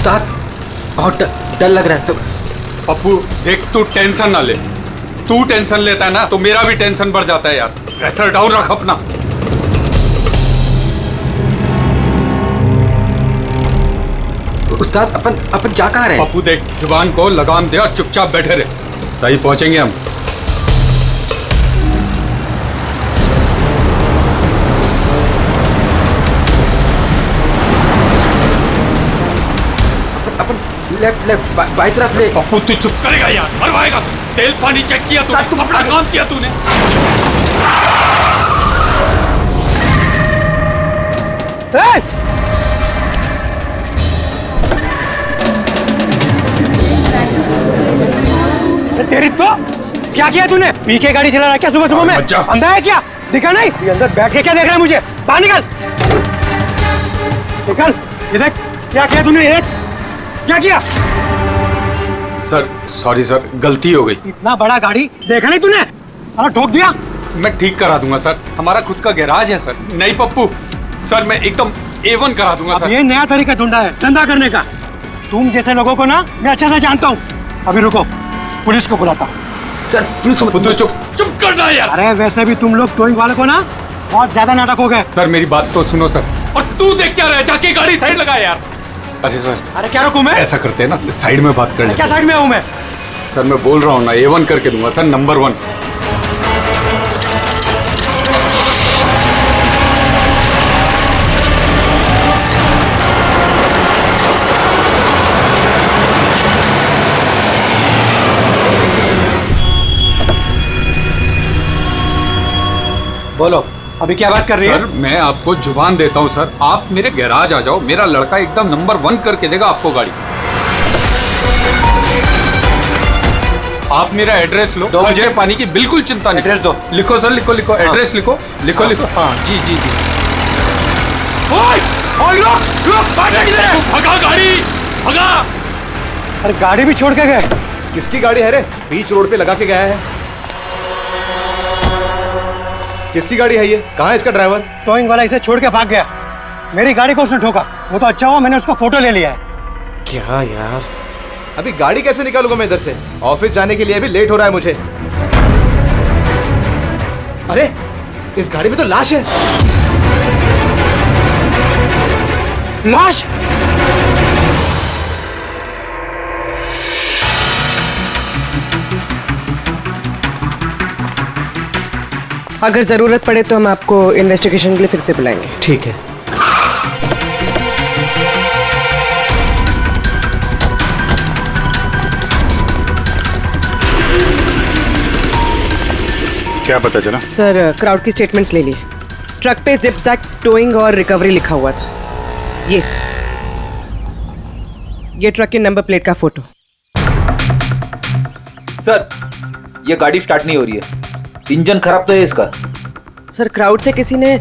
उस्ताद बहुत डर लग रहा है। पप्पू देख, तू टेंशन ना ले। तू टेंशन लेता है ना तो मेरा भी टेंशन बढ़ जाता है यार। प्रेशर डाउन रख अपना। उस्ताद अपन जा कहाँ रहे हैं? पप्पू देख, जुबान को लगाम दे और चुपचाप बैठे रहे। सही पहुंचेंगे हम। लेफ्ट बाई तरफ ले। पप्पू तू चुप करेगा यार, मरवाएगा तू। तेल पानी चेक किया तू, तुम अपना काम किया तूने। तेरी तो क्या किया तूने? पी के गाड़ी चला रहा है क्या सुबह सुबह में? अंधा है क्या? दिखा नहीं? ये अंदर बैठ के क्या देख रहा है मुझे? बाहर निकल। निकल। ये देख क्या किया तूने? ये क्या किया? सर सॉरी सर, गलती हो गई। इतना बड़ा गाड़ी देखा नहीं तूने? अरे ठोक दिया। मैं ठीक करा दूंगा सर, हमारा खुद का गैराज है सर। नहीं पप्पू सर, मैं एकदम A1 करा दूंगा सर। ये नया तरीका ढूंढा है धंधा करने का। तुम जैसे लोगों को ना मैं अच्छे से जानता हूँ। अभी रुको, पुलिस को बुलाता हूँ। सर पुलिस को तू चुप करना यार। अरे वैसे भी तुम लोग टोइंग वाले को ना बहुत ज्यादा नाटक हो गए। सर मेरी बात तो सुनो सर। और तू देख क्या रहा है, जाके गाड़ी साइड लगा यार। अरे सर, अरे क्या रुकूं मैं? ऐसा करते हैं ना, साइड में बात कर लेते क्या हैं। साइड में हूँ मैं? सर मैं बोल रहा हूँ ना, A1 करके दूंगा सर, नंबर 1। बोलो अभी क्या बात कर रही सर मैं आपको जुबान देता हूँ सर, आप मेरे गैराज आ जाओ, मेरा लड़का एकदम नंबर 1 करके देगा आपको गाड़ी। आप मेरा एड्रेस लो, दो मुझे मुझे। पानी की बिल्कुल चिंता नहीं। एड्रेस दो। लिखो सर, लिखो लिखो, एड्रेस लिखो लिखो लिखो। हाँ जी जी जी। भगा गाड़ी, भगा। अरे गाड़ी भी छोड़ के गए। किसकी गाड़ी है रे? बीच रोड पे लगा के गया है। किसकी गाड़ी है ये? कहाँ है इसका ड्राइवर? टोइंग वाला इसे छोड़ के भाग गया। मेरी गाड़ी को उसने ठोका। वो तो अच्छा हुआ मैंने उसका फोटो ले लिया है। क्या यार, अभी गाड़ी कैसे निकालूंगा मैं इधर से? ऑफिस जाने के लिए भी लेट हो रहा है मुझे। अरे इस गाड़ी में तो लाश है। लाश? अगर जरूरत पड़े तो हम आपको इन्वेस्टिगेशन के लिए फिर से बुलाएंगे। ठीक है। क्या पता चला? सर क्राउड की स्टेटमेंट्स ले लिए। ट्रक पे जिप जैक टोइंग और रिकवरी लिखा हुआ था। ये ट्रक के नंबर प्लेट का फोटो। सर ये गाड़ी स्टार्ट नहीं हो रही है, इंजन खराब तो है इसका। सर क्राउड से किसी ने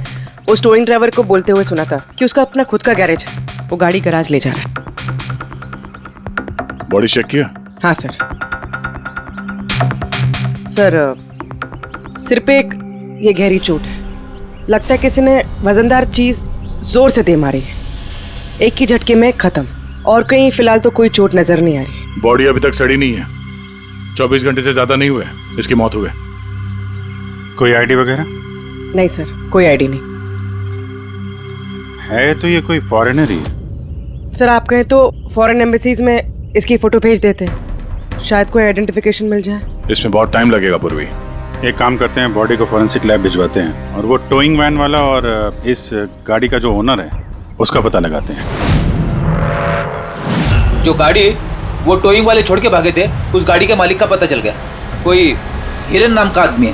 उस टोइंग ड्राइवर को बोलते हुए सुना था कि उसका अपना खुद का गैरेज है, वो गाड़ी गैराज ले जा रहा है। बॉडी चेक किया? हाँ सर। सर सिर पे एक ये गहरी चोट है, लगता है किसी ने वजनदार चीज जोर से दे मारी है। एक ही झटके में खत्म, और कहीं फिलहाल तो कोई चोट नजर नहीं आ रही। बॉडी अभी तक सड़ी नहीं है, 24 घंटे से ज्यादा नहीं हुए इसकी मौत हुए। कोई आईडी वगैरह? नहीं सर, कोई आईडी नहीं है। तो ये कोई फॉरेनर ही है? सर। आप कहें तो फॉरेन एम्बेसीज में इसकी फोटो भेज देते हैं, शायद कोई आइडेंटिफिकेशन मिल जाए। इसमें बहुत टाइम लगेगा पूर्वी। एक काम करते हैं, बॉडी को फॉरेंसिक लैब भिजवाते हैं और वो टोइंग वैन वाला और इस गाड़ी का जो ओनर है उसका पता लगाते हैं। जो गाड़ी वो टोइंग वाले छोड़ के भागे थे, उस गाड़ी के मालिक का पता चल गया। कोई हिरन नाम का आदमी है।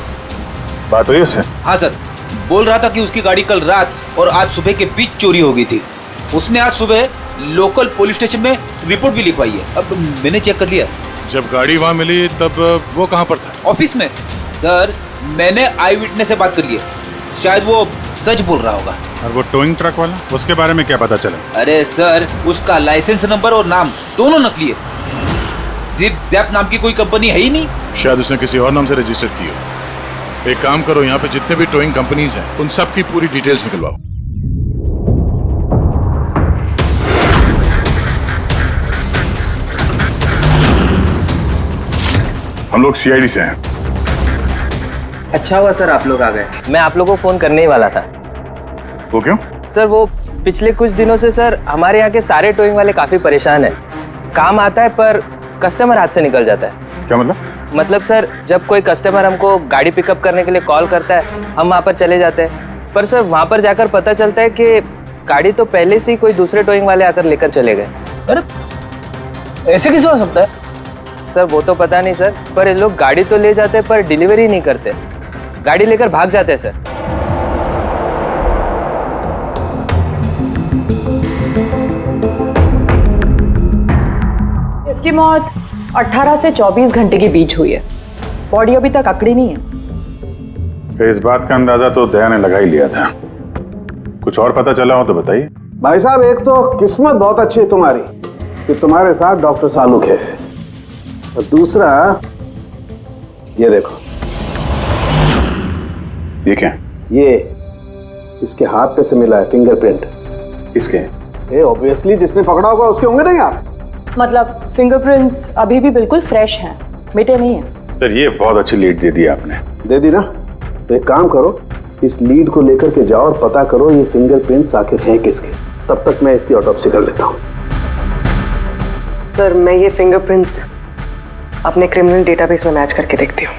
बात हुई उससे? हाँ सर, बोल रहा था कि उसकी गाड़ी कल रात और आज सुबह के बीच चोरी हो गई थी। उसने आज सुबह लोकल पुलिस स्टेशन में रिपोर्ट भी लिखवाई है। अब मैंने चेक कर लिया। जब गाड़ी वहाँ मिली तब वो कहाँ पर था? ऑफिस में। सर मैंने आई विटनेस से बात कर ली है, शायद वो सच बोल रहा होगा। और वो टोइंग ट्रक वाला, उसके बारे में क्या पता चला? अरे सर उसका लाइसेंस नंबर और नाम दोनों नकली है। जिप जैप नाम की कोई कंपनी है ही नहीं। शायद उसने किसी और नाम से रजिस्टर की हो। एक काम करो, यहाँ पे जितने भी टोइंग कंपनीज हैं उन सब की पूरी डिटेल्स निकलवाओ। हम लोग सीआईडी से हैं। अच्छा हुआ सर आप लोग आ गए। मैं आप लोगों को फोन करने ही वाला था। वो क्यों? सर वो पिछले कुछ दिनों से सर हमारे यहाँ के सारे टोइंग वाले काफी परेशान हैं। काम आता है पर कस्टमर हाथ से निकल जाता है। क्या मतलब? मतलब सर जब कोई कस्टमर हमको गाड़ी पिकअप करने के लिए कॉल करता है हम वहाँ पर चले जाते हैं, पर सर वहाँ पर जाकर पता चलता है कि गाड़ी तो पहले से ही कोई दूसरे टोइंग वाले आकर लेकर चले गए। अरे ऐसे कैसे हो सकता है? सर वो तो पता नहीं सर, पर ये लोग गाड़ी तो ले जाते पर डिलीवरी नहीं करते, गाड़ी लेकर भाग जाते हैं सर। इसकी मौत 18 से 24 घंटे के बीच हुई है। बॉडी अभी तक अकड़ी नहीं है। तो इस बात का अंदाजा तो दया ने लगा ही लिया था। कुछ और पता चला हो तो बताइए। भाई साहब एक तो किस्मत बहुत अच्छी है तुम्हारी कि तुम्हारे साथ डॉक्टर सालुक है, और दूसरा ये देखो। ये क्या? ये इसके हाथ पे से मिला है फिंगरप्रिंट। किसके? ये ऑब्वियसली जिसने पकड़ा होगा उसके होंगे नहीं आप? मतलब फिंगरप्रिंट्स अभी भी बिल्कुल फ्रेश हैं, मिटे नहीं हैं। सर ये बहुत अच्छी लीड दे दी आपने। दे दी ना? तो एक काम करो, इस लीड को लेकर के जाओ और पता करो ये फिंगरप्रिंट्स आखिर हैं किसके। तब तक मैं इसकी ऑटोप्सी कर लेता हूँ। सर मैं ये फिंगरप्रिंट्स अपने क्रिमिनल डेटाबेस में मैच करके देखती हूँ।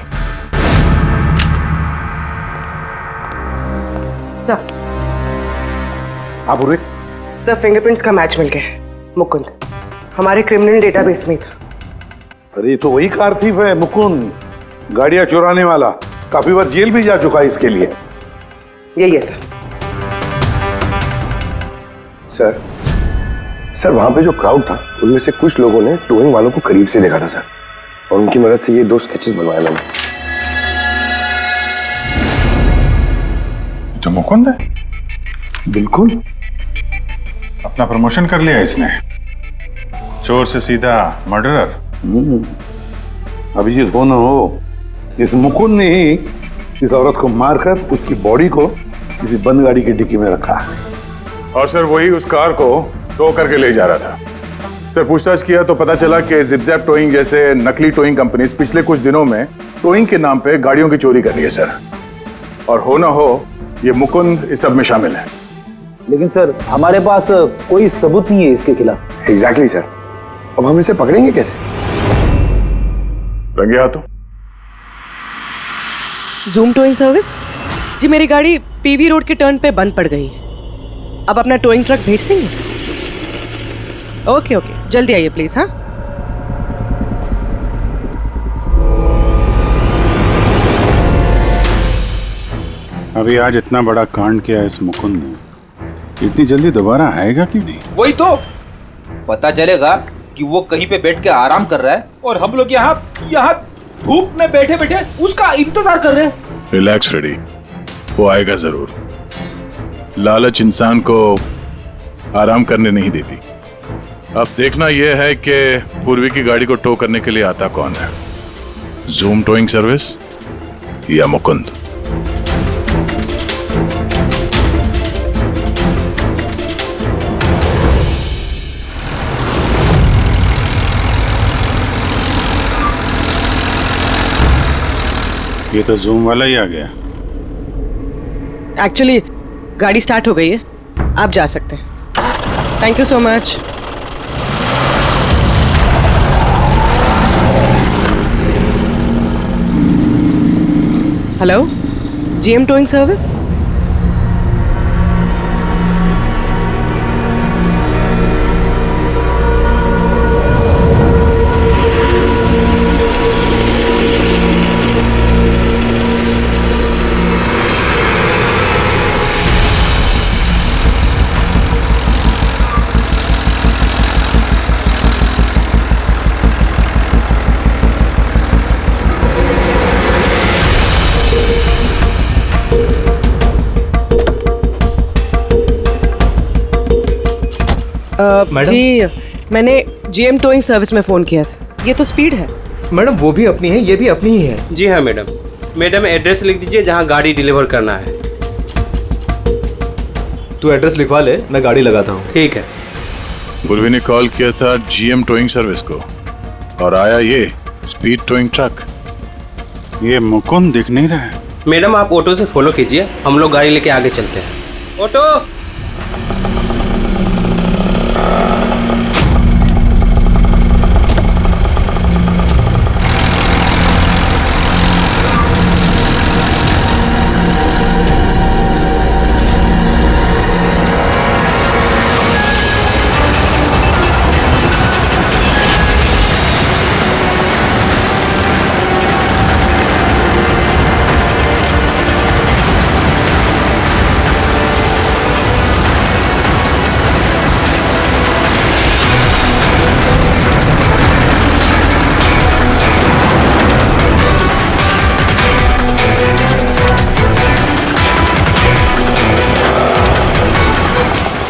सर आप पूर्वी? सर फिंगरप्रिंट्स का मैच मिल गया। मुकुंद हमारे क्रिमिनल डेटाबेस में था। अरे ये तो वही कार थीफ है मुकुंद, गाड़ियां चुराने वाला। काफी बार जेल भी जा चुका है इसके लिए। यही है सर। सर वहां पे जो क्राउड था उनमें से कुछ लोगों ने टोइंग वालों को करीब से देखा था सर, और उनकी मदद से ये 2 स्केचेस बनवाए मैंने। तो मुकुंद है? बिल्कुल। अपना प्रमोशन कर लिया इसने, चोर से सीधा मर्डरर। अभिजीत हो ना हो, इस मुकुंद ने ही इस औरत को मारकर उसकी बॉडी को किसी बंद गाड़ी की डिक्की में रखा। और सर वही उस कार को टो करके ले जा रहा था। सर पूछताछ किया तो पता चला कि जिप-जैप टोइंग जैसे नकली टोइंग कंपनीज पिछले कुछ दिनों में टोइंग के नाम पे गाड़ियों की चोरी कर रही है सर। और हो ना हो ये मुकुंद इस सब में शामिल है। लेकिन सर हमारे पास कोई सबूत नहीं है इसके खिलाफ। एग्जैक्टली सर, अब हम इसे पकड़ेंगे कैसे? रंगे हाथों। जूम टोइंग सर्विस जी, मेरी गाड़ी पीवी रोड के टर्न पे बंद पड़ गई है। अब अपना टोइंग ट्रक भेज देंगे? ओके ओके, जल्दी आइए प्लीज। हाँ अभी आज इतना बड़ा कांड किया इस मुकुंद ने, इतनी जल्दी दोबारा आएगा कि नहीं? वही तो पता चलेगा कि वो कहीं पे बैठ के आराम कर रहा है और हम लोग यहाँ धूप में बैठे बैठे उसका इंतजार कर रहे हैं। रिलैक्स फ्रेडी, वो आएगा जरूर। लालच इंसान को आराम करने नहीं देती। अब देखना यह है कि पूर्वी की गाड़ी को टो करने के लिए आता कौन है, जूम टोइंग सर्विस या मुकुंद। ये तो जूम वाला ही आ गया। एक्चुअली गाड़ी स्टार्ट हो गई है, आप जा सकते हैं। Thank you so much. Hello, GM towing service. जी मैंने जीएम टोइंग सर्विस में फ़ोन किया था। ये तो स्पीड है। मैडम वो भी अपनी है, ये भी अपनी ही है। जी हाँ मैडम। मैडम एड्रेस लिख दीजिए जहाँ गाड़ी डिलीवर करना है। तू एड्रेस लिखवा ले, मैं गाड़ी लगाता हूँ। ठीक है। पूर्वी ने कॉल किया था जीएम टोइंग सर्विस को और आया ये स्पीड टोइंग ट्रक। ये मुकुंद दिख नहीं रहा है। मैडम आप ऑटो से फॉलो कीजिए, हम लोग गाड़ी लेके आगे चलते हैं। ऑटो।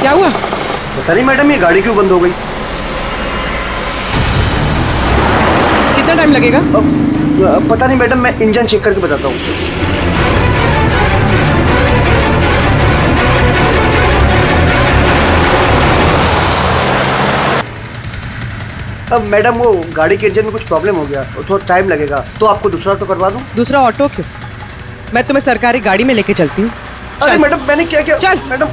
क्या हुआ? पता नहीं मैडम, ये गाड़ी क्यों बंद हो गई? कितना टाइम लगेगा? पता नहीं मैडम, मैं इंजन चेक करके बताता हूँ। अब मैडम वो गाड़ी के इंजन में कुछ प्रॉब्लम हो गया, थोड़ा टाइम लगेगा, तो आपको दूसरा ऑटो करवा दूँ? दूसरा ऑटो क्यों? मैं तुम्हें सरकारी गाड़ी में लेके चलती हूँ। अरे मैडम, मैंने क्या किया? चल मैडम।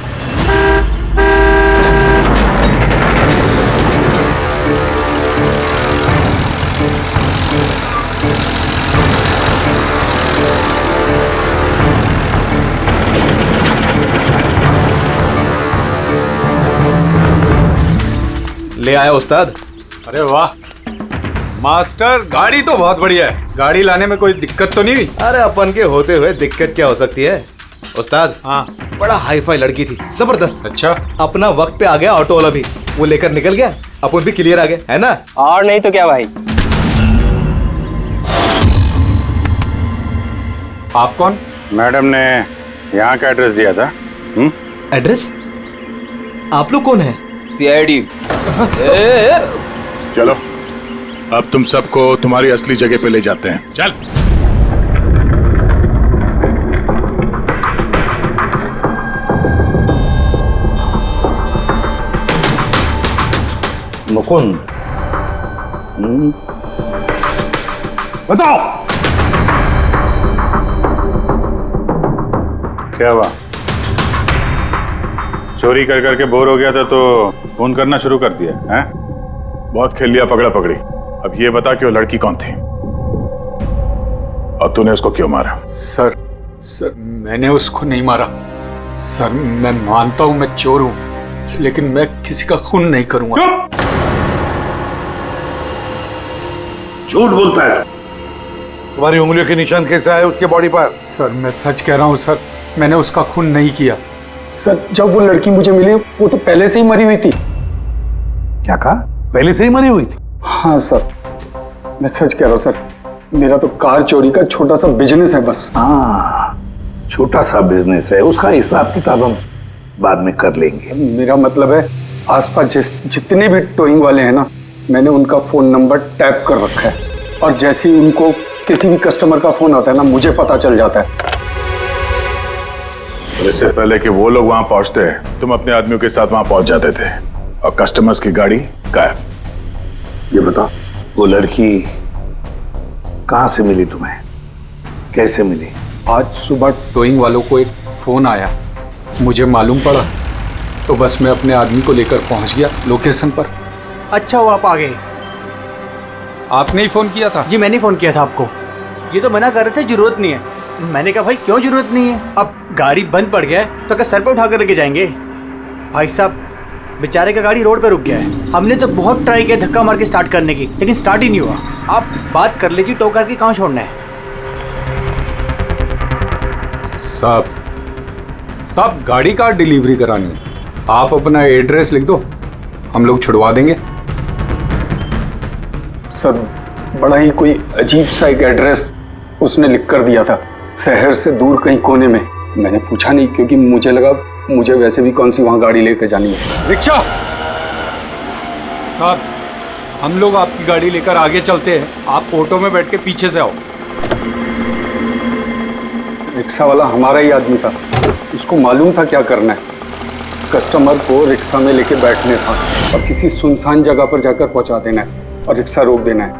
ले आया उस्ताद। अरे वाह मास्टर, गाड़ी तो बहुत बढ़िया है। गाड़ी लाने में कोई दिक्कत तो नहीं हुई? अरे अपन के होते हुए दिक्कत क्या हो सकती है उस्ताद। हाँ, बड़ा हाई फाई लड़की थी, जबरदस्त। अच्छा, अपना वक्त पे आ गया ऑटो वाला भी, वो लेकर निकल गया, अपन भी क्लियर आ गए, है ना? और नहीं तो क्या भाई। आप कौन? मैडम ने यहाँ का एड्रेस दिया था। एड्रेस? आप लोग कौन है? सीआईडी। चलो अब तुम सबको तुम्हारी असली जगह पे ले जाते हैं। चल। मुकुंद, बताओ क्या हुआ? चोरी कर करके बोर हो गया था तो फोन करना शुरू कर दिया है? बहुत खेल लिया पकड़ा पकड़ी। अब ये बता कि वो लड़की कौन थी और तूने उसको क्यों मारा? सर मैंने उसको नहीं मारा। सर मैं मानता हूं मैं चोर हूं, लेकिन मैं किसी का खून नहीं करूंगा। झूठ बोलता है। तुम्हारी उंगलियों के निशान कैसे आए उसके बॉडी पर? सर मैं सच कह रहा हूं सर, मैंने उसका खून नहीं किया। सर जब वो लड़की मुझे मिली वो तो पहले से ही मरी हुई थी। क्या कहा? पहले से ही मरी हुई थी? हाँ सर, मैं सच कह रहा हूँ सर। मेरा तो कार चोरी का छोटा सा बिजनेस है बस। हाँ, छोटा सा बिजनेस है, उसका हिसाब किताब हम बाद में कर लेंगे। मेरा मतलब है आसपास जितने भी टोइंग वाले हैं ना, मैंने उनका फोन नंबर टैप कर रखा है, और जैसे ही उनको किसी भी कस्टमर का फोन आता है ना, मुझे पता चल जाता है। इससे पहले कि वो लोग वहां पहुंचते तुम अपने आदमियों के साथ वहां पहुंच जाते थे और कस्टमर्स की गाड़ी गायब। ये बता, वो लड़की कहां से मिली तुम्हें? कैसे मिली? आज सुबह टोइंग वालों को एक फोन आया, मुझे मालूम पड़ा तो बस मैं अपने आदमी को लेकर पहुंच गया लोकेशन पर। अच्छा वो आप आ गए? आपने ही फोन किया था? जी मैंने फोन किया था आपको। ये तो मना कर रहे थे जरूरत नहीं है। मैंने कहा भाई क्यों जरूरत नहीं है, अब गाड़ी बंद पड़ गया है तो क्या सर पे उठा कर लेके जाएंगे? भाई साहब बेचारे का गाड़ी रोड पे रुक गया है। हमने तो बहुत ट्राई किया धक्का मार के स्टार्ट करने की, लेकिन स्टार्ट ही नहीं हुआ। आप बात कर लीजिए, टो करके कहाँ छोड़ना है? सब गाड़ी का डिलीवरी करानी है। आप अपना एड्रेस लिख दो, हम लोग छुड़वा देंगे। सर बड़ा ही कोई अजीब सा एक एड्रेस उसने लिख कर दिया था, शहर से दूर कहीं कोने में। मैंने पूछा नहीं क्योंकि मुझे लगा मुझे वैसे भी कौन सी वहां गाड़ी लेकर जानी है। रिक्शा साहब, हम लोग आपकी गाड़ी लेकर आगे चलते हैं, आप ऑटो में बैठ के पीछे से आओ। रिक्शा वाला हमारा ही आदमी था, उसको मालूम था क्या करना है। कस्टमर को रिक्शा में लेके बैठने था और किसी सुनसान जगह पर जाकर पहुंचा देना है और रिक्शा रोक देना है।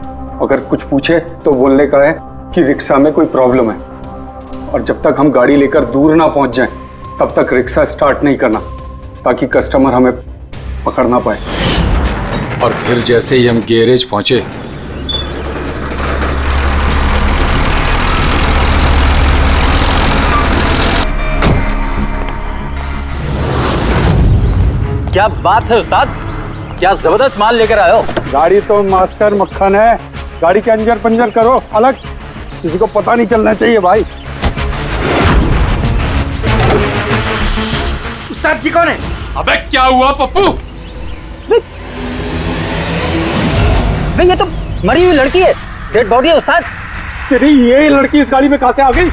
अगर कुछ पूछे तो बोलने का है कि रिक्शा में कोई प्रॉब्लम है, और जब तक हम गाड़ी लेकर दूर ना पहुंच जाएं, तब तक रिक्शा स्टार्ट नहीं करना, ताकि कस्टमर हमें पकड़ ना पाए। और फिर जैसे ही हम गैरेज पहुंचे, क्या बात है उस्ताद, क्या जबरदस्त माल लेकर आए हो। गाड़ी तो मास्टर मक्खन है, गाड़ी के अंजर पंजर करो अलग, किसी को पता नहीं चलना चाहिए भाई। उस्ताद जी कौन है? अबे क्या हुआ पप्पू? भाई ये तो मरी हुई लड़की है, डेड बॉडी है उस्ताद। तेरी ये लड़की इस गाड़ी में कहां से आ गई?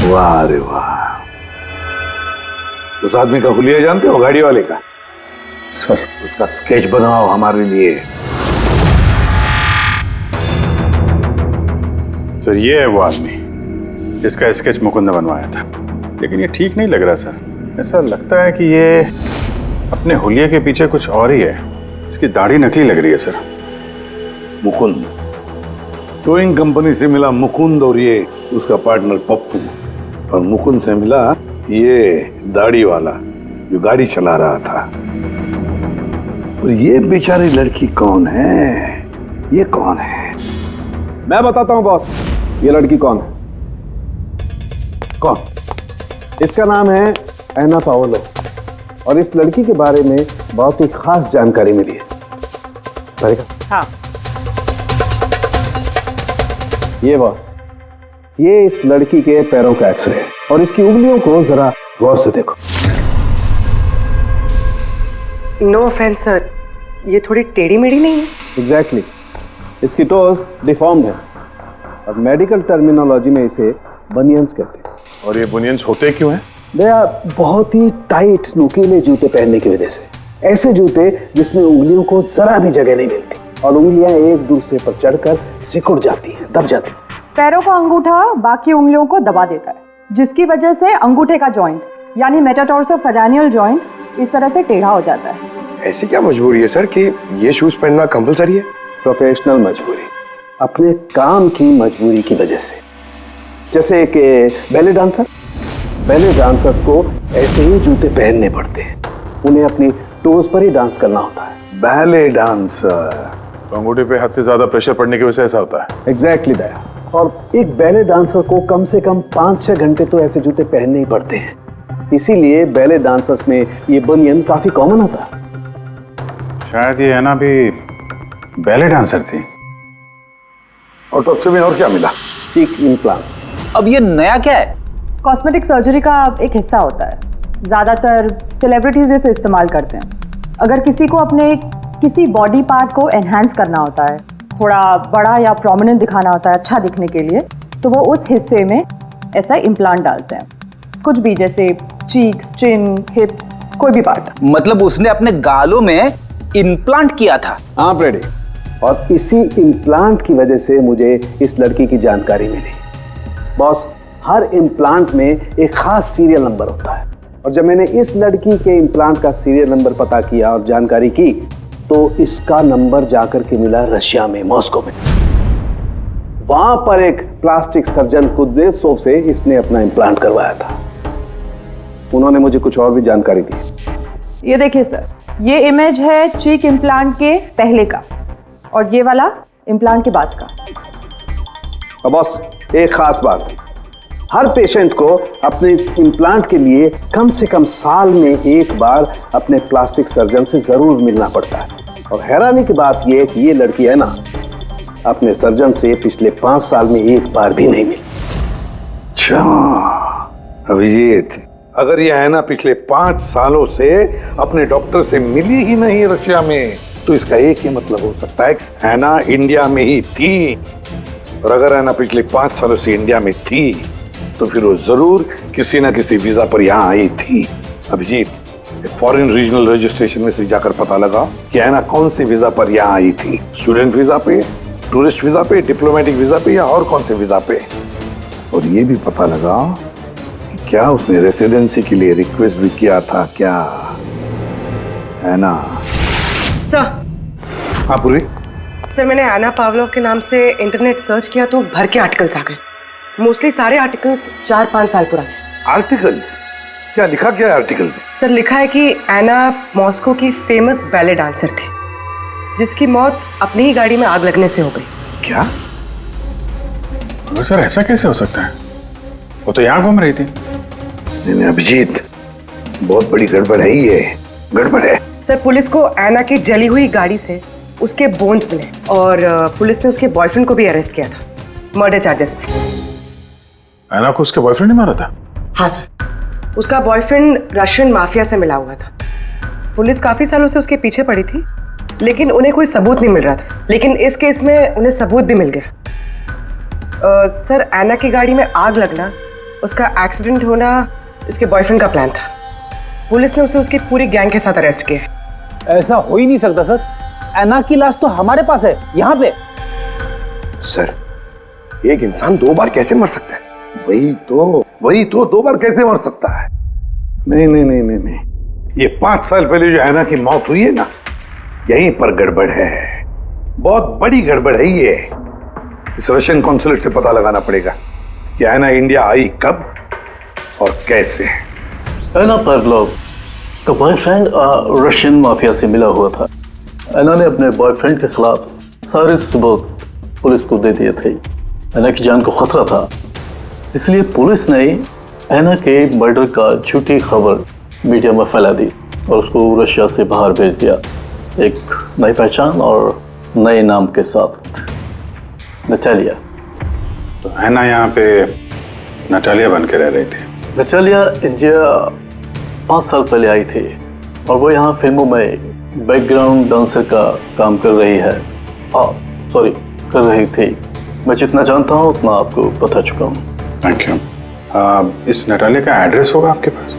वाह रे वाह, उस आदमी का हुलिया जानते हो, गाड़ी वाले का? सर उसका स्केच बनाओ हमारे लिए। सर ये है वो आदमी जिसका स्केच मुकुंद ने बनवाया था, लेकिन ये ठीक नहीं लग रहा सर। ऐसा लगता है कि ये अपने हुलिये के पीछे कुछ और ही है। इसकी दाढ़ी नकली लग रही है सर। मुकुंद, टोइंग कंपनी से मिला मुकुंद और ये उसका पार्टनर पप्पू, और मुकुंद से मिला ये दाढ़ी वाला जो गाड़ी चला रहा था। और ये बेचारी लड़की कौन है? ये कौन है? मैं बताता हूं बॉस, ये लड़की कौन है। कौन? इसका नाम है एना पाओलो, और इस लड़की के बारे में बहुत ही खास जानकारी मिली है। हाँ। ये बॉस, ये इस लड़की के पैरों का एक्सरे है, और इसकी उंगलियों को जरा गौर से देखो। नो ऑफेंस सर, ये थोड़ी टेढ़ी मेढ़ी नहीं है? एग्जैक्टली, इसकी टोज डिफॉर्म्ड है, और मेडिकल टर्मिनोलॉजी में इसे बनियंस कहते हैं। और ये बुनियंस होते क्यों हैं? भैया, बहुत ही टाइट नुकीले जूते पहनने की वजह से, ऐसे जूते जिसमें उंगलियों को जरा भी जगह नहीं मिलती, और उंगलियां एक दूसरे पर चढ़कर सिकुड़ जाती हैं, दब जाती हैं। पैरों का अंगूठा बाकी उंगलियों को दबा देता है, जिसकी वजह से अंगूठे का जॉइंट यानी मेटाटार्सोफेरेनियल जॉइंट इस तरह से टेढ़ा हो जाता है। ऐसी क्या मजबूरी है सर कि ये शूज पहनना कंपलसरी है? प्रोफेशनल मजबूरी, अपने काम की मजबूरी की वजह से। जैसे कि बैले डांसर्स को ऐसे ही जूते पहनने पड़ते हैं, उन्हें अपनी टोज पर ही डांस करना होता है। बैले डांसर, तो अंगूठे पे हद से ज्यादा प्रेशर पड़ने की वजह से ऐसा होता है। एग्जैक्टली भैया, और एक बैले डांसर को कम से कम 5-6 घंटे तो ऐसे जूते पहनने ही पड़ते हैं, इसीलिए बैले डांसर्स में ये बनियन काफी कॉमन होता है। शायद ये है ना भी बैले डांसर थी। और टॉक्सी में और क्या मिला? चीक इम्प्लांट्स। अब ये नया क्या है? कॉस्मेटिक सर्जरी का एक हिस्सा होता है, ज़्यादातर सेलिब्रिटीज इसे इस्तेमाल करते हैं। अगर किसी को अपने किसी बॉडी पार्ट को एनहांस करना होता है, थोड़ा बड़ा या प्रोमिनेंट दिखाना होता है अच्छा दिखने के लिए, तो वो उस हिस्से में ऐसा इम्प्लांट डालते हैं। कुछ भी, जैसे चीक्स, चिन, हिप्स, कोई भी पार्ट। मतलब उसने अपने गालों में इम्प्लांट किया था? हाँ ब्रेडी, और इसी इम्प्लांट की वजह से मुझे इस लड़की की जानकारी मिली। बॉस, हर इम्प्लांट में एक खास सीरियल नंबर होता है, और जब मैंने इस लड़की के इम्प्लांट का सीरियल नंबर पता किया और जानकारी की, तो इसका नंबर जाकर के मिला रशिया में, मॉस्को में। वहां पर एक प्लास्टिक सर्जन कुद्रेसोव से इसने अपना इम्प्लांट करवाया था। उन्होंने मुझे कुछ और भी जानकारी दी। ये देखिए सर, ये इमेज है चीक इम्प्लांट के पहले का, और ये वाला इम्प्लांट के बाद का। और बॉस, एक खास बात, हर पेशेंट को अपने इम्प्लांट के लिए कम से कम साल में एक बार अपने प्लास्टिक सर्जन से जरूर मिलना पड़ता है। और हैरानी की बात यह है कि ये लड़की है ना, अपने सर्जन से पिछले 5 साल में एक बार भी नहीं मिली। अच्छा अभिजीत, अगर यह है ना पिछले 5 सालों से अपने डॉक्टर से मिली ही नहीं रशिया में, तो इसका एक ही मतलब हो सकता है हैना इंडिया में ही थी। और अगर हैना पिछले 5 सालों से इंडिया में थी, तो फिर वो जरूर किसी ना किसी वीजा पर यहाँ आई थी। अभिजीत, फॉरेन रीजनल रजिस्ट्रेशन में से जाकर पता लगा कि हैना कौन से वीजा पर यहाँ आई थी। स्टूडेंट वीजा पे, टूरिस्ट वीजा पे, डिप्लोमेटिक वीजा पे, या और कौन से वीजा पे। और ये भी पता लगा कि क्या उसने रेसिडेंसी के लिए रिक्वेस्ट भी किया था क्या, है ना? सर, हाँ पूर्वी। सर मैंने एना पावलोव के नाम से इंटरनेट सर्च किया तो भर के आर्टिकल्स आ गए। मोस्टली सारे आर्टिकल्स 4-5 साल पुराने। आर्टिकल्स? क्या लिखा क्या है आर्टिकल में? सर लिखा है कि एना मॉस्को की फेमस बैले डांसर थी जिसकी मौत अपनी ही गाड़ी में आग लगने से हो गई। क्या? सर ऐसा कैसे हो सकता है? वो तो यहाँ घूम रही थी। नहीं अभिजीत, बहुत बड़ी गड़बड़ है ये, गड़बड़ है। सर पुलिस को एना की जली हुई गाड़ी से उसके बोन्स मिले और पुलिस ने उसके बॉयफ्रेंड को भी अरेस्ट किया था मर्डर चार्जेस पे। एना को उसके बॉयफ्रेंड ने मारा था? हाँ सर, उसका बॉयफ्रेंड रशियन माफिया से मिला हुआ था। पुलिस काफी सालों से उसके पीछे पड़ी थी लेकिन उन्हें कोई सबूत नहीं मिल रहा था, लेकिन इस केस में उन्हें सबूत भी मिल गया। सर एना की गाड़ी में आग लगना, उसका एक्सीडेंट होना उसके बॉयफ्रेंड का प्लान था। पुलिस ने उसे उसकी पूरी गैंग के साथ अरेस्ट किया। ऐसा हो ही नहीं सकता सर, एना की लाश तो हमारे पास है यहाँ पे। सर एक इंसान 2 बार कैसे मर सकता है? वही तो 2 बार कैसे मर सकता है? नहीं, ये 5 साल पहले जो एना की मौत हुई है ना, यहीं पर गड़बड़ है, बहुत बड़ी गड़बड़ है ये। इस रशियन कॉन्सुलेट से पता लगाना पड़ेगा कि एना इंडिया आई कब और कैसे। एना पावलोव का बॉयफ्रेंड रशियन माफिया से मिला हुआ था। एना ने अपने बॉयफ्रेंड के खिलाफ सारे सबूत पुलिस को दे दिए थे। एना की जान को खतरा था, इसलिए पुलिस ने एना के मर्डर का झूठी खबर मीडिया में फैला दी और उसको रशिया से बाहर भेज दिया, एक नई पहचान और नए नाम के साथ, नटालिया। तो एना यहाँ पे नटालिया बन के रह रही थी? नटालिया इंडिया 5 साल पहले आई थी और वो यहाँ फिल्मों में बैकग्राउंड डांसर का काम कर रही है। कर रही थी। मैं जितना जानता हूँ उतना आपको बता चुका हूँ। Thank you. इस नटालिया का एड्रेस होगा आपके पास?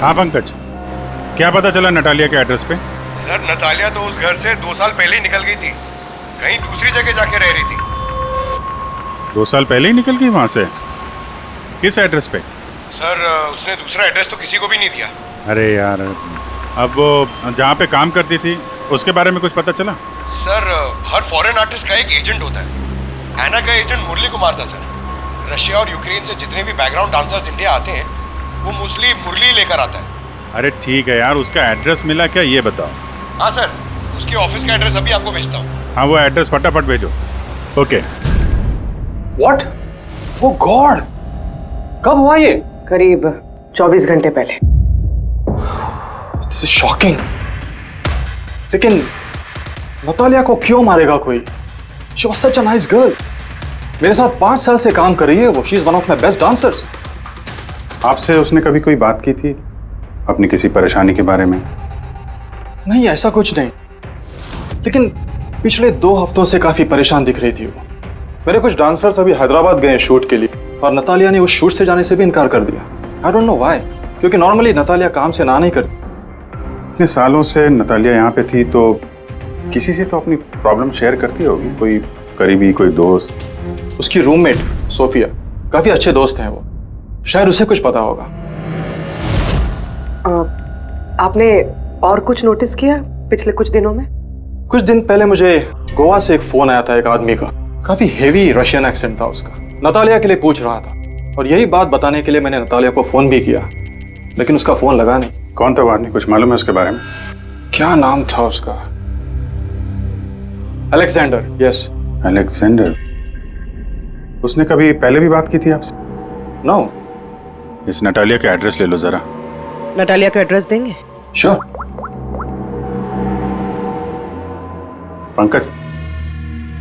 हाँ पंकज, क्या पता चला नटालिया के एड्रेस पे? सर नतालिया तो उस घर से 2 साल पहले ही निकल गई थी, कहीं दूसरी जगह जाके रह रही थी। 2 साल पहले ही निकल गई वहां से? किस एड्रेस पे? सर उसने दूसरा एड्रेस तो किसी को भी नहीं दिया। अरे यार, अब वो जहाँ पे काम करती थी उसके बारे में कुछ पता चला? सर हर फॉरेन आर्टिस्ट का एक एजेंट होता है। एना का एजेंट मुरली कुमार था सर। रशिया और यूक्रेन से जितने भी बैकग्राउंड डांसर्स इंडिया आते हैं वो मोस्टली मुरली लेकर आता है। अरे ठीक है यार, उसका एड्रेस मिला क्या ये बताओ? हाँ सर, उसके ऑफिस का एड्रेस अभी आपको भेजता हूँ। हाँ वो एड्रेस फटाफट भेजो। ओके। व्हाट? ओ गॉड, कब हुआ ये? करीब 24 घंटे पहले। This is shocking. लेकिन नतालिया को क्यों मारेगा कोई? She was such a nice girl. मेरे साथ 5 साल से काम कर रही है वो। She is one of my best dancers. आपसे उसने कभी कोई बात की थी अपनी किसी परेशानी के बारे में? नहीं, ऐसा कुछ नहीं, लेकिन पिछले 2 हफ्तों से काफी परेशान दिख रही थी वो। मेरे कुछ डांसर्स अभी हैदराबाद गए शूट के लिए और नतालिया ने उस शूट से जाने से भी इनकार कर दिया। आई डोंट नो व्हाई, क्योंकि नॉर्मली नतालिया काम से ना नहीं करती। इतने सालों से नतालिया यहाँ पे थी तो किसी से तो अपनी प्रॉब्लम शेयर करती होगी, कोई करीबी, कोई दोस्त। उसकी रूममेट सोफिया, काफी अच्छे दोस्त हैं वो, शायद उसे कुछ पता होगा। आपने और कुछ नोटिस किया पिछले कुछ दिनों में? कुछ दिन पहले मुझे गोवा से एक फोन आया था एक आदमी का, काफी हेवी रशियन एक्सेंट था उसका। नतालिया के लिए पूछ रहा था और यही बात बताने के लिए मैंने नतालिया को फोन भी किया, लेकिन उसका फोन लगा नहीं। कौन था वो आदमी, कुछ मालूम है उसके बारे में? क्या नाम था उसका? अलेक्जेंडर। Yes, Alexander. उसने कभी पहले भी बात की थी आपसे? नो। इस नटालिया का एड्रेस ले लो जरा। नटालिया का एड्रेस देंगे? श्योर। पंकज,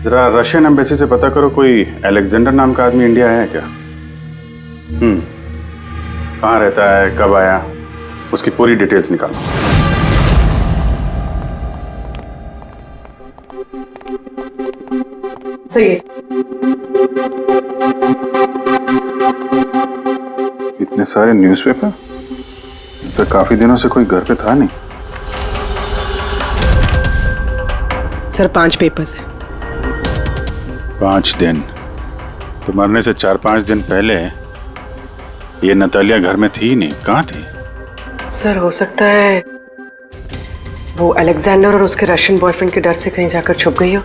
जरा रशियन एम्बेसी से पता करो कोई अलेक्जेंडर नाम का आदमी इंडिया है क्या? कहाँ रहता है, कब आया, उसकी पूरी डिटेल्स निकालो। सही है। इतने सारे न्यूज़पेपर, तो काफी दिनों से कोई घर पे था नहीं। सर 5 पेपर्स हैं। 5 दिन? तो मरने से 4-5 दिन पहले ये नतालिया घर में थी ही नहीं, कहाँ थी? सर हो सकता है वो अलेक्जेंडर और उसके रशियन बॉयफ्रेंड के डर से कहीं जाकर छुप गई हो?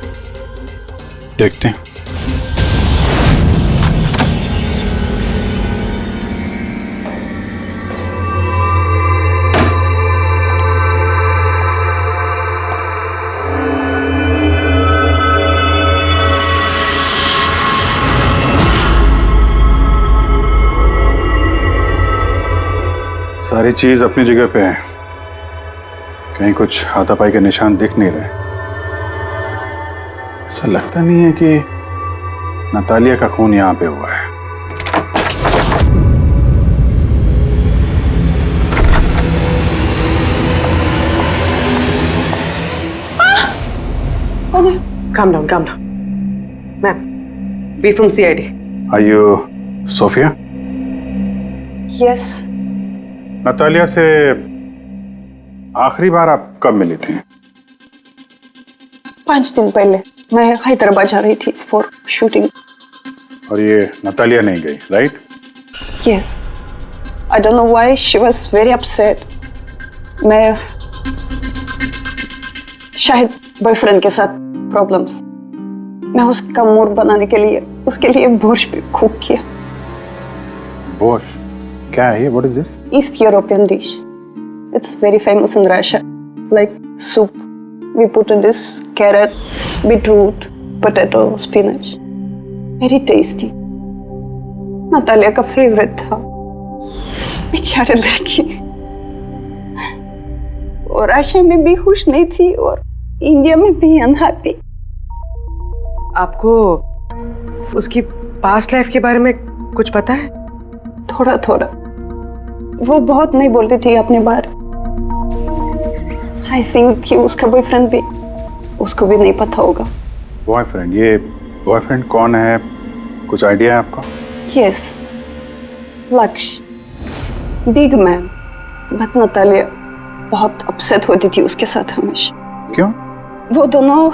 देखते हैं। सारी चीज अपनी जगह पे है, कहीं कुछ हाथापाई के निशान दिख नहीं रहे। ऐसा लगता नहीं है कि नतालिया का खून यहां पे हुआ है। Calm down, calm down. Ma'am, we from CID. Are you Sophia? Yes. Natalia से आखिरी बार आप कब मिली थी? 5 दिन पहले मैं हैदराबाद जा रही थी फॉर शूटिंग। और ये नतालिया नहीं गई, right? Yes. I don't know why she was very upset. मैं शायद बॉयफ्रेंड के साथ प्रॉब्लम्स। मैं उसका मूड बनाने के लिए उसके लिए बोर्श भी कुक किया। बोर्श? क्या है ये? What is this? East European dish. It's very famous in Russia. Like soup. We put in this carrot, beetroot, potato, spinach. Very tasty. Natalia का फेवरेट था। बेचारे लड़की। और रशिया में भी खुश नहीं थी और इंडिया में भी अनहैप्पी। आपको उसकी पास्ट लाइफ के बारे में कुछ पता है? थोड़ा थोड़ा। वो बहुत नहीं बोलती थी अपने बारे। आई थिंक कि उसका बॉयफ्रेंड भी उसको भी नहीं पता होगा। बॉयफ्रेंड? ये बॉयफ्रेंड कौन है? कुछ आइडिया है आपका? यस, लक्ष्य, बिग मैन। बट नतालिया बहुत अपसेट होती थी उसके साथ हमेशा। क्यों? वो दोनों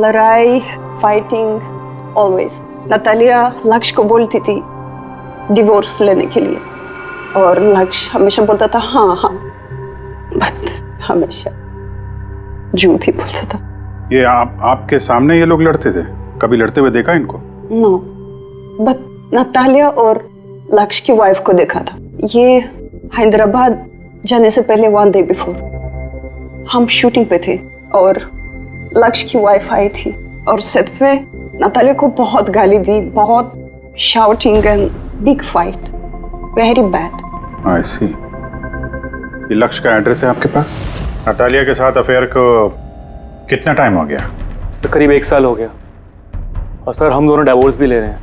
लड़ाई, फाइटिंग, ऑलवेज। नतालिया लक्ष्य को बोलती थी डिवोर्स लेने के लिए और लक्ष्य हमेशा बोलता था हाँ हाँ, बट हमेशा झूठ ही बोलता था। ये आपके सामने ये लोग लड़ते थे? कभी लड़ते हुए देखा इनको? नो, बट नतालिया और लक्ष्य की वाइफ को देखा था। ये हैदराबाद जाने से पहले 1 डे बिफोर हम शूटिंग पे थे और लक्ष्य की वाइफ आई थी और सेट पे नतालिया को बहुत गाली दी, बहुत shouting and big fight, very bad. I see. ये लक्ष्य का एड्रेस है आपके पास? नतालिया के साथ अफेयर को कितना टाइम हो गया? तो करीब 1 साल हो गया। और सर हम दोनों डिवोर्स भी ले रहे हैं।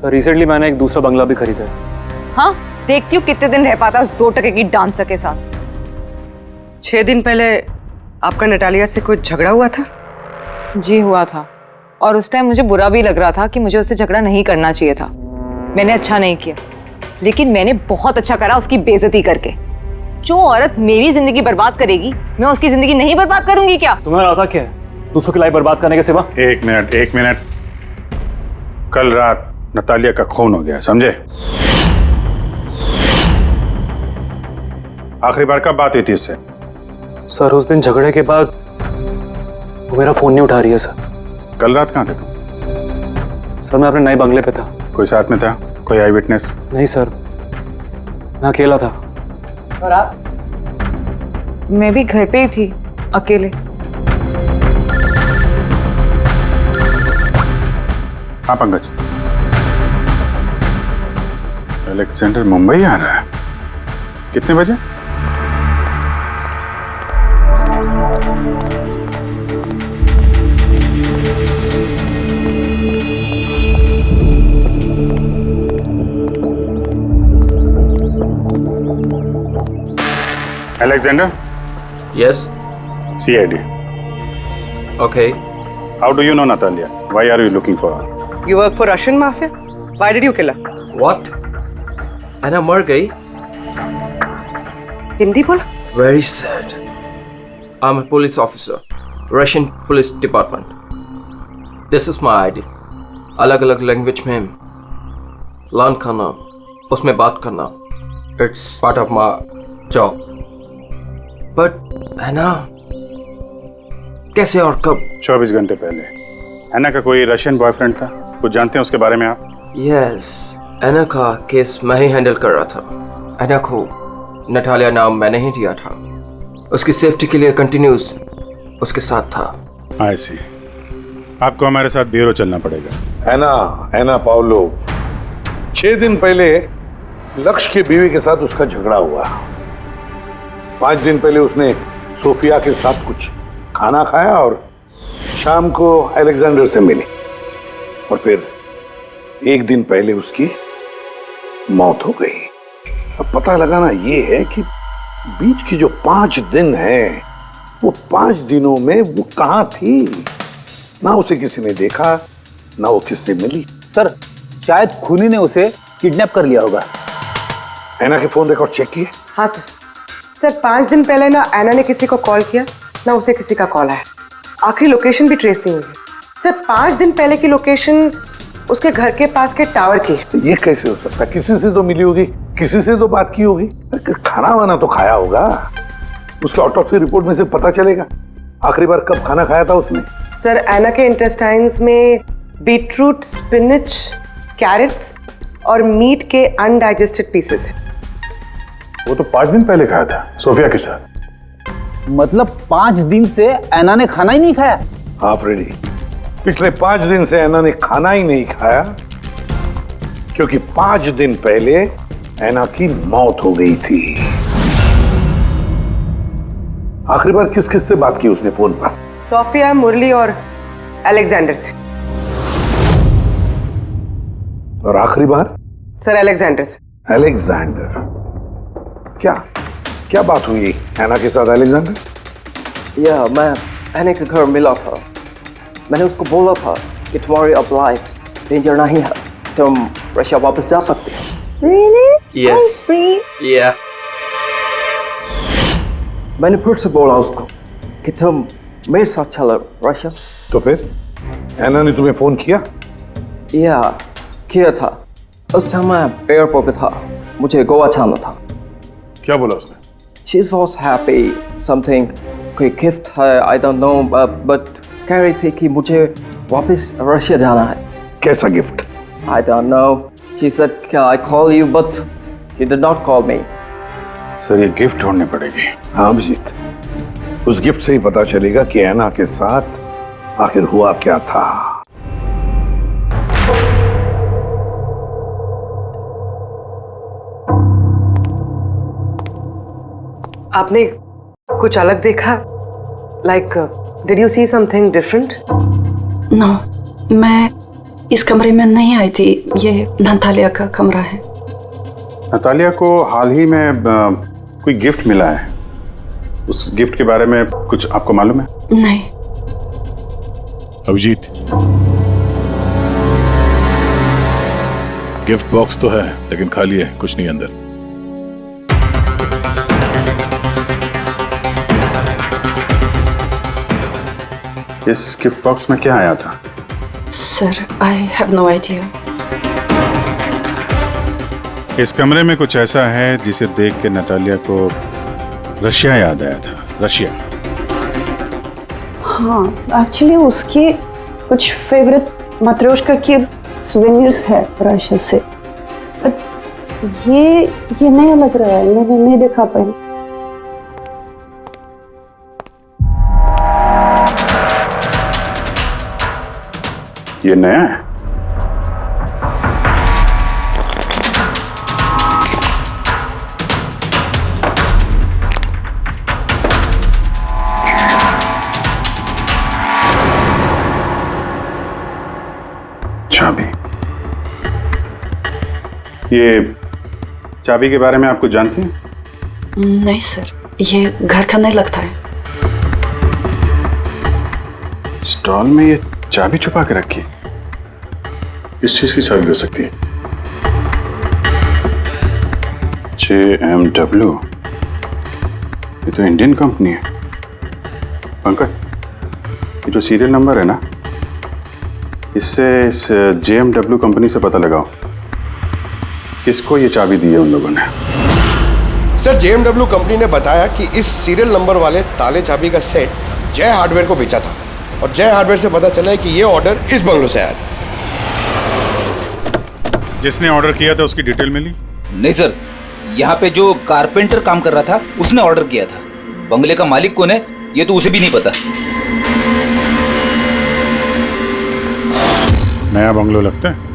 सर रिसेंटली मैंने एक दूसरा बंगला भी खरीदा है। हाँ, देखती हूँ कितने दिन रह पाता उस 2 टके की डांसर के साथ। 6 दिन पहले आपका नतालिया से कोई झगड़ा हुआ था? जी हुआ था, और उस टाइम मुझे बुरा भी लग रहा था कि मुझे उससे झगड़ा नहीं करना चाहिए था। मैंने अच्छा नहीं किया, लेकिन मैंने बहुत अच्छा करा उसकी बेइज्जती करके। जो औरत मेरी जिंदगी बर्बाद करेगी, मैं उसकी जिंदगी नहीं बर्बाद करूंगी क्या? तुम्हें आता क्या है दूसरों की लाइफ बर्बाद करने के सिवा? एक मिनट। कल रात नतालिया का खून हो गया, समझे? आखिरी बार कब बात हुई थी उससे? सर उस दिन झगड़े के बाद वो मेरा फोन नहीं उठा रही है सर। कल रात कहाँ थे तुम? सर मैं अपने नए बंगले पे था। कोई साथ में था? कोई आई विटनेस? नहीं सर, मैं अकेला था। और आप? मैं भी घर पे ही थी, अकेले। हाँ पंकज, अलेक्जेंडर मुंबई आ रहा है। कितने बजे? Alexander? Yes. CID. Okay. How do you know Natalia? Why are you looking for her? You work for Russian mafia? Why did you kill her? What? Anna मर गई? हिंदी बोला? Very sad. I'm a police officer, Russian Police Department. This is my ID. अलग-अलग language में learn करना, उसमें बात करना, it's part of my job. But है ना, कैसे और कब? 24 घंटे पहले। एना का कोई रशियन बॉयफ्रेंड था, कुछ जानते हैं उसके बारे में आप? यस, एना का केस मैं ही हैंडल कर रहा था। एना को नटालिया नाम मैंने ही दिया था। उसकी सेफ्टी के लिए कंटिन्यूस उसके साथ था। आई सी। आपको हमारे साथ ब्यूरो चलना पड़ेगा। एना पाउलो, 6 दिन पहले लक्ष्य की बीवी के साथ उसका झगड़ा हुआ। 5 दिन पहले उसने सोफिया के साथ कुछ खाना खाया और शाम को अलेक्जेंडर से मिली, और फिर 1 दिन पहले उसकी मौत हो गई। अब पता लगाना ये है कि बीच की जो 5 दिन हैं, वो 5 दिनों में वो कहां थी। ना उसे किसी ने देखा, ना वो किससे मिली। सर, शायद खूनी ने उसे किडनैप कर लिया होगा। एना के फोन रिकॉर्ड चेक किए? हाँ सर। सर 5 दिन पहले ना एना ने किसी को कॉल किया, ना उसे किसी का कॉल आया। आखिरी लोकेशन भी ट्रेस नहीं हुई। सर 5 दिन पहले की लोकेशन उसके घर के पास के टावर की। ये कैसे हो सकता? किसी से तो मिली होगी, किसी से तो बात की होगी, खाना वाना तो खाया होगा। उसके ऑटोप्सी रिपोर्ट में से पता चलेगा आखिरी बार कब खाना खाया था उसने। सर एना के इंटेस्टाइन्स में बीटरूट, स्पिनच, कैरेट्स और मीट के अनडाइजेस्टेड पीसेस हैं। वो तो 5 दिन पहले खाया था सोफिया के साथ। मतलब 5 दिन से एना ने खाना ही नहीं खाया? हाँ फ्रेडी, पिछले 5 दिन से एना ने खाना ही नहीं खाया, क्योंकि 5 दिन पहले एना की मौत हो गई थी। आखिरी बार किस किस से बात की उसने फोन पर? सोफिया, मुरली और अलेक्जेंडर से। और आखिरी बार? सर अलेक्जेंडर से। अलेक्जेंडर? क्या बात हुई एना के साथ अलेक्जेंडर? या मैं एना के घर मिला था। मैंने उसको बोला था कि तुम्हारी अब लाइफ डेंजर नहीं है, तुम रशिया वापस जा सकते हो। Really? Yes. I'm free. Yeah. मैंने फिर से बोला उसको कि तुम मेरे साथ चलो रशिया। तो फिर एना ने तुम्हें फोन किया? या किया था। उस टाइम मैं एयरपोर्ट पे था, मुझे गोवा जाना था। क्या बोला उसने? She was happy, something कोई गिफ्ट है, I don't know, but कह रही थी कि मुझे वापस रशिया जाना है। कैसा gift? I don't know. She said, "Can I call you?" But she did not call me. Sir ये गिफ्ट ढूंढनी पड़ेगी। हाँ अभिजीत, उस गिफ्ट से ही पता चलेगा कि एना के साथ आखिर हुआ क्या था। आपने कुछ अलग देखा? Like, did you see something different? No, मैं इस कमरे में नहीं आई थी। ये नतालिया का कमरा है। नतालिया को हाल ही में कोई गिफ्ट मिला है। उस गिफ्ट के बारे में कुछ आपको मालूम है? नहीं। अभिजीत, गिफ्ट बॉक्स तो है लेकिन खाली है, कुछ नहीं अंदर। इस गिफ्ट बॉक्स में क्या आया था? Sir, I have no idea. इस कमरे में कुछ ऐसा है जिसे देख के नतालिया को रशिया याद आया था। रशिया? हाँ, एक्चुअली उसकी कुछ फेवरेट मात्रोश्का की सुवेनियर्स है रशिया से। ये नया लग रहा है, मैंने नहीं देखा पहले। ये नया है? चाबी। ये चाबी के बारे में आप कुछ जानती हैं? नहीं सर, ये घर का नहीं लगता है। स्टॉल में ये चाबी छुपा के रखी। किस चीज की चाबी हो सकती है? JMW, ये तो इंडियन कंपनी है। पंकज, ये जो सीरियल नंबर है ना, इससे इस JMW कंपनी से पता लगाओ किसको ये चाबी दी है उन लोगों ने। सर JMW कंपनी ने बताया कि इस सीरियल नंबर वाले ताले चाबी का सेट जय हार्डवेयर को बेचा था और जय हार्डवेयर से पता चला है कि ये ऑर्डर इस बंगलों से आया था। जिसने ऑर्डर किया था उसकी डिटेल मिली? नहीं सर, यहाँ पे जो कारपेंटर काम कर रहा था उसने ऑर्डर किया था। बंगले का मालिक कौन है ये तो उसे भी नहीं पता। नया बंगलो लगता है।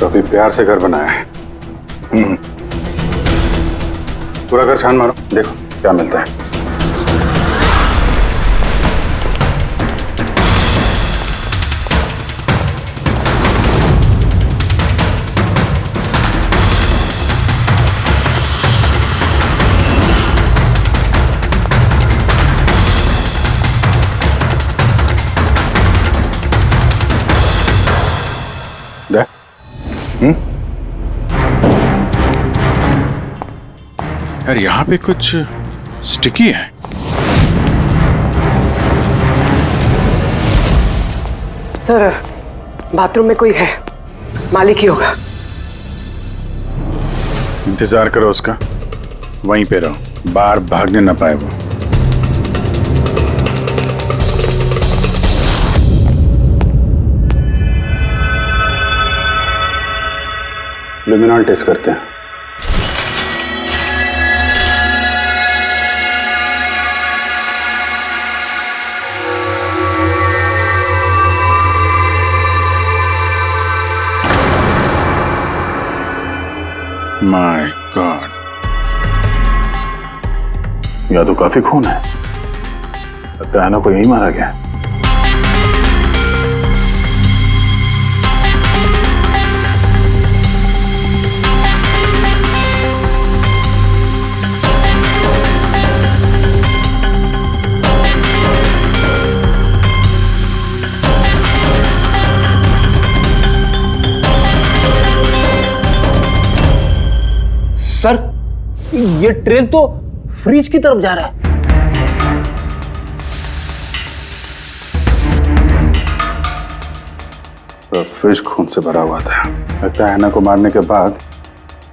काफी प्यार से घर बनाया है। पूरा घर छान मारो, देखो क्या मिलता है। यार यहाँ पे कुछ स्टिकी है। सर बाथरूम में कोई है, मालिक ही होगा। इंतजार करो उसका, वहीं पे रहो, बाहर भागने ना पाए वो। लुमिनॉल टेस्ट करते हैं। माय गॉड, या तो काफी खून है, लगता है ना कोई यही मारा गया। सर ये ट्रेन तो फ्रिज की तरफ जा रहा है। तो फ्रिज खून से भरा हुआ था। लगता है हैना को मारने के बाद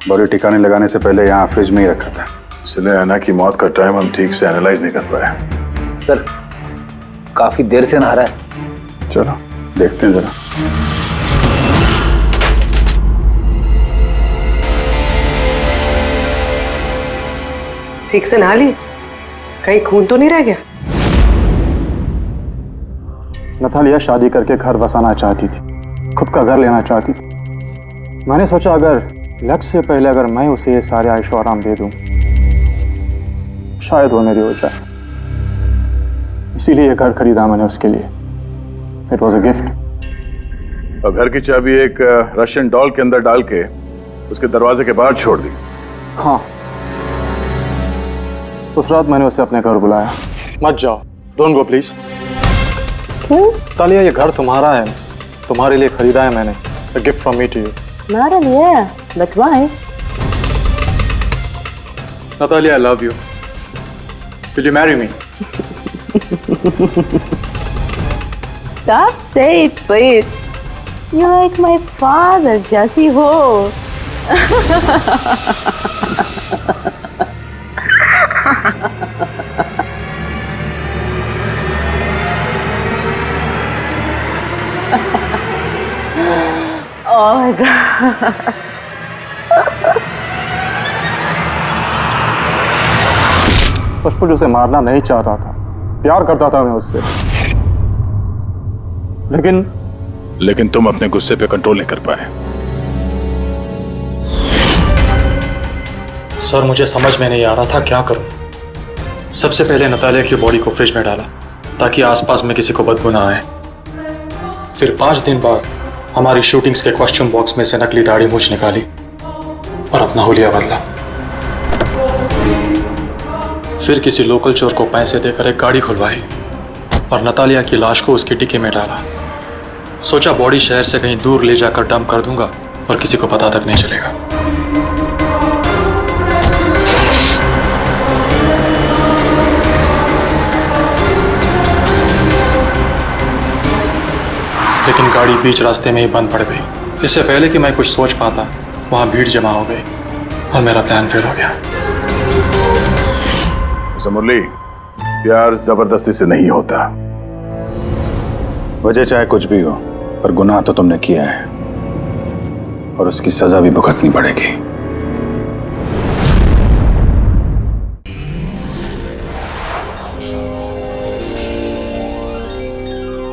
बॉडी ठिकाने लगाने से पहले यहाँ फ्रिज में ही रखा था। इसलिए हैना की मौत का टाइम हम ठीक से एनालाइज नहीं कर पाए। सर काफी देर से नहा रहा है। चलो देखते हैं जरा। ठीक से नहा ली? कहीं खून तो नहीं रह गया? नतालिया शादी करके घर बसाना चाहती थी, खुद का घर लेना चाहती थी। मैंने सोचा अगर लक्ष्य से पहले अगर मैं उसे ये सारे आयशो आराम दे दूं, शायद वो मेरी हो जाए। इसीलिए ये घर खरीदा मैंने उसके लिए। It was a gift. और घर की चाबी एक रशियन डॉल के अंदर डाल के उसके दरवाजे के बाहर छोड़ दी। हाँ, उस रात मैंने उसे अपने घर बुलाया। मत जाओ, डोंट गो प्लीज। क्यों? तालिया ये घर तुम्हारा है, तुम्हारे लिए खरीदा है मैंने। A gift from me to you. मेरे लिए? But why? Natalia, I love you. Will you marry me? Stop say it, please. You're like my father, जैसी हो। Oh my God. सचमुच उसे मारना नहीं चाहता था, प्यार करता था मैं उससे। लेकिन तुम अपने गुस्से पे कंट्रोल नहीं कर पाए। सर मुझे समझ में नहीं आ रहा था क्या करूं। सबसे पहले नतालिया की बॉडी को फ्रिज में डाला ताकि आसपास में किसी को बदबू ना आए। फिर 5 दिन बाद हमारी शूटिंग्स के क्वेश्चन बॉक्स में से नकली दाढ़ी मूंछ निकाली और अपना हुलिया बदला। फिर किसी लोकल चोर को पैसे देकर एक गाड़ी खुलवाई और नतालिया की लाश को उसकी डिक्की में डाला। सोचा बॉडी शहर से कहीं दूर ले जाकर डंप कर दूंगा और किसी को पता तक नहीं चलेगा। लेकिन गाड़ी बीच रास्ते में ही बंद पड़ गई। इससे पहले कि मैं कुछ सोच पाता, वहां भीड़ जमा हो गई और मेरा प्लान फेल हो गया। मुरली, प्यार जबरदस्ती से नहीं होता। वजह चाहे कुछ भी हो, पर गुनाह तो तुमने किया है और उसकी सजा भी भुगतनी पड़ेगी।